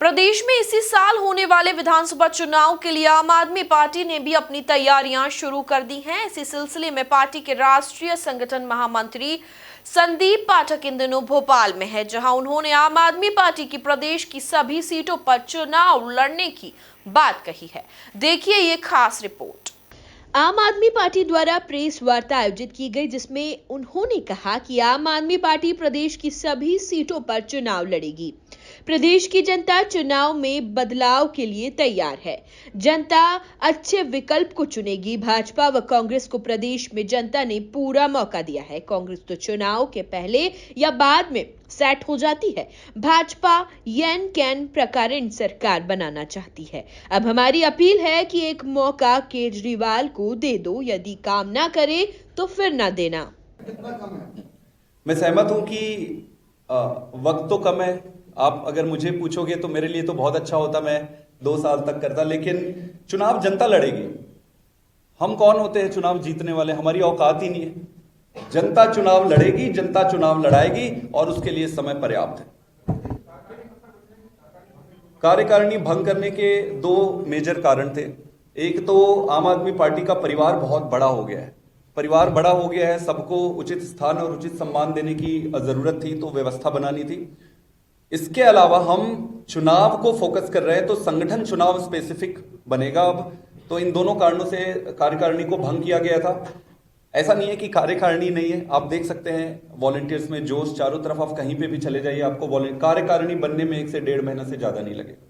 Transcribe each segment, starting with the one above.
प्रदेश में इसी साल होने वाले विधानसभा चुनाव के लिए आम आदमी पार्टी ने भी अपनी तैयारियां शुरू कर दी हैं। इसी सिलसिले में पार्टी के राष्ट्रीय संगठन महामंत्री संदीप पाठक इन दिनों भोपाल में है, जहां उन्होंने आम आदमी पार्टी की प्रदेश की सभी सीटों पर चुनाव लड़ने की बात कही है। देखिए ये खास रिपोर्ट। आम आदमी पार्टी द्वारा प्रेस वार्ता आयोजित की गई, जिसमें उन्होंने कहा कि आम आदमी पार्टी प्रदेश की सभी सीटों पर चुनाव लड़ेगी। प्रदेश की जनता चुनाव में बदलाव के लिए तैयार है। जनता अच्छे विकल्प को चुनेगी। भाजपा व कांग्रेस को प्रदेश में जनता ने पूरा मौका दिया है। कांग्रेस तो चुनाव के पहले या बाद में सेट हो जाती है। भाजपा येन कैन प्रकारेण सरकार बनाना चाहती है। अब हमारी अपील है कि एक मौका केजरीवाल को दे दो, यदि काम ना करे तो फिर ना देना। मैं सहमत हूं कि वक्त तो कम है। आप अगर मुझे पूछोगे तो मेरे लिए तो बहुत अच्छा होता, मैं 2 साल तक करता, लेकिन चुनाव जनता लड़ेगी। हम कौन होते हैं चुनाव जीतने वाले? हमारी औकात ही नहीं है। जनता चुनाव लड़ेगी, जनता चुनाव लड़ाएगी और उसके लिए समय पर्याप्त है। कार्यकारिणी भंग करने के 2 मेजर कारण थे। एक तो आम आदमी पार्टी का परिवार बहुत बड़ा हो गया है। परिवार बड़ा हो गया है, सबको उचित स्थान और उचित सम्मान देने की जरूरत थी, तो व्यवस्था बनानी थी। इसके अलावा हम चुनाव को फोकस कर रहे हैं, तो संगठन चुनाव स्पेसिफिक बनेगा अब। तो इन दोनों कारणों से कार्यकारिणी को भंग किया गया था। ऐसा नहीं है कि कार्यकारिणी नहीं है, आप देख सकते हैं वॉलंटियर्स में जोश चारों तरफ। आप कहीं पे भी चले जाइए, आपको कार्यकारिणी बनने में 1 से 1.5 महीना से ज्यादा नहीं लगेगा।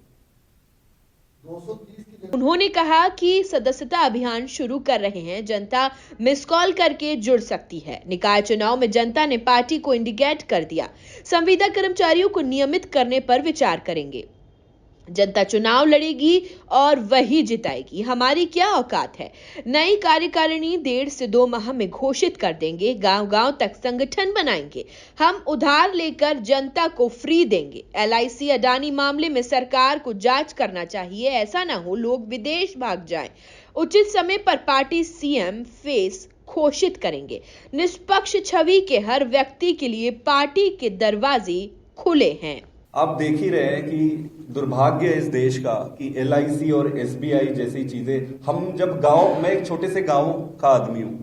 उन्होंने कहा कि सदस्यता अभियान शुरू कर रहे हैं। जनता मिस कॉल करके जुड़ सकती है। निकाय चुनाव में जनता ने पार्टी को इंडिकेट कर दिया। संविदा कर्मचारियों को नियमित करने पर विचार करेंगे। जनता चुनाव लड़ेगी और वही जिताएगी। हमारी क्या औकात है? नई कार्यकारिणी 1.5 से 2 माह में घोषित कर देंगे। गांव-गांव तक संगठन बनाएंगे। हम उधार लेकर जनता को फ्री देंगे। LIC अडानी मामले में सरकार को जांच करना चाहिए। ऐसा ना हो लोग विदेश भाग जाएं। उचित समय पर पार्टी CM फेस घोषित करेंगे। निष्पक्ष छवि के हर व्यक्ति के लिए पार्टी के दरवाजे खुले हैं। आप देख ही रहे हैं कि दुर्भाग्य है इस देश का कि LIC और SBI जैसी चीजें, हम जब मैं एक छोटे से गांव का आदमी हूं,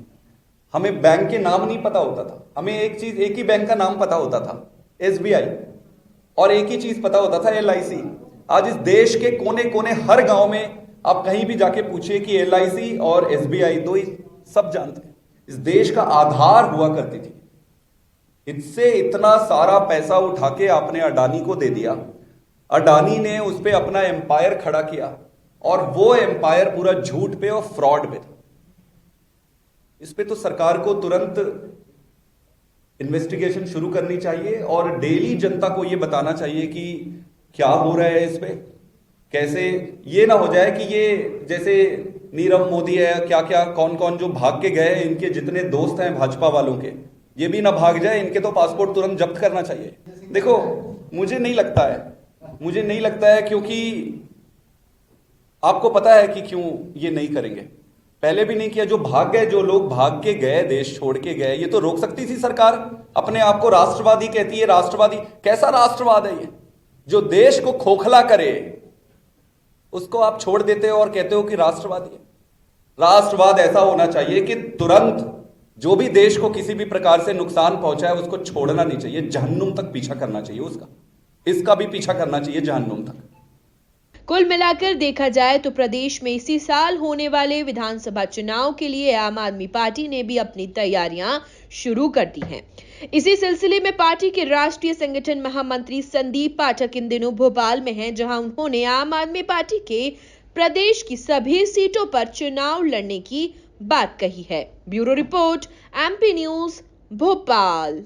हमें बैंक के नाम नहीं पता होता था। हमें एक ही बैंक का नाम पता होता था, SBI, और एक ही चीज पता होता था, LIC। आज इस देश के कोने कोने हर गांव में आप कहीं भी जाके पूछिए कि LIC और SBI 2 ही सब जानते हैं। इस देश का आधार हुआ करती थी। इससे इतना सारा पैसा उठा के आपने अडानी को दे दिया। अडानी ने उस पे अपना एम्पायर खड़ा किया और वो एम्पायर पूरा झूठ पे और फ्रॉड पे था। इस पे तो सरकार को तुरंत इन्वेस्टिगेशन शुरू करनी चाहिए और डेली जनता को ये बताना चाहिए कि क्या हो रहा है इस पे। कैसे ये ना हो जाए कि ये जैसे नीरव मोदी है, क्या क्या कौन कौन जो भाग के गए, इनके जितने दोस्त हैं भाजपा वालों के, ये भी ना भाग जाए। इनके तो पासपोर्ट तुरंत जब्त करना चाहिए। देखो, मुझे नहीं लगता है क्योंकि आपको पता है कि क्यों ये नहीं करेंगे। पहले भी नहीं किया। जो भाग गए, जो लोग भाग के गए, देश छोड़ के गए, ये तो रोक सकती थी सरकार। अपने आप को राष्ट्रवादी कहती है। राष्ट्रवादी कैसा राष्ट्रवाद है ये? जो देश को खोखला करे उसको आप छोड़ देते हो और कहते हो कि राष्ट्रवादी है। राष्ट्रवाद ऐसा होना चाहिए कि तुरंत जो भी देश को किसी भी प्रकार से नुकसान पहुंचा है उसको छोड़ना नहीं चाहिए, जहन्नुम तक पीछा करना चाहिए उसका। इसका भी पीछा करना चाहिए जहन्नुम तक। कुल मिलाकर देखा जाए तो प्रदेश में इसी साल होने वाले विधानसभा चुनाव के लिए आम आदमी पार्टी ने भी अपनी तैयारियां शुरू कर दी हैं। इसी सिलसिले में पार्टी के राष्ट्रीय संगठन महामंत्री संदीप पाठक इन दिनों भोपाल में हैं, जहां उन्होंने आम आदमी पार्टी के प्रदेश की सभी सीटों पर चुनाव लड़ने की बात कही है। Bureau report, MP news, Bhopal.